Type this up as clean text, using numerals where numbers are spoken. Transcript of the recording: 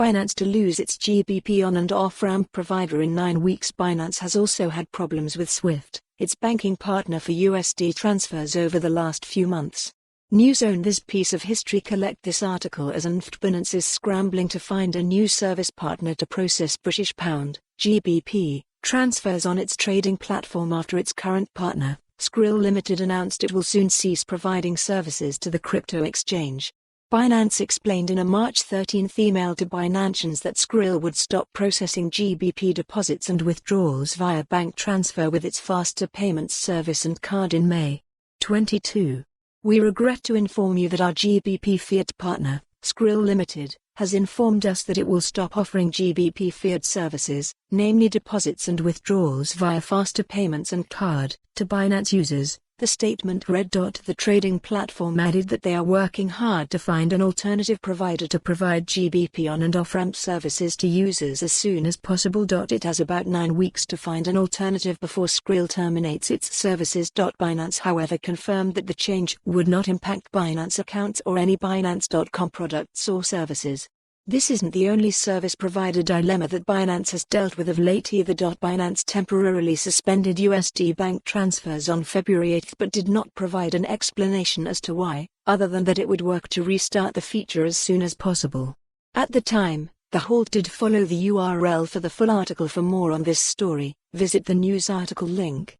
Binance to lose its GBP on and off-ramp provider in 9 weeks. Binance has also had problems with SWIFT, its banking partner for USD transfers over the last few months. News own this piece of history. Collect this article as Binance is scrambling to find a new service partner to process British pound, GBP, transfers on its trading platform after its current partner, Skrill Limited, announced it will soon cease providing services to the crypto exchange. Binance explained in a March 13 email to Binanceans that Skrill would stop processing GBP deposits and withdrawals via bank transfer with its faster payments service and card in May 22. We regret to inform you that our GBP fiat partner, Skrill Limited, has informed us that it will stop offering GBP fiat services, namely deposits and withdrawals via faster payments and card, to Binance users. The statement read. The trading platform added that they are working hard to find an alternative provider to provide GBP on and off-ramp services to users as soon as possible. It has about 9 weeks to find an alternative before Skrill terminates its services. Binance however confirmed that the change would not impact Binance accounts or any Binance.com products or services. This isn't the only service provider dilemma that Binance has dealt with of late either. Binance temporarily suspended USD bank transfers on February 8 but did not provide an explanation as to why, other than that it would work to restart the feature as soon as possible. At the time, the halt did follow. The URL for the full article. For more on this story, visit the news article link.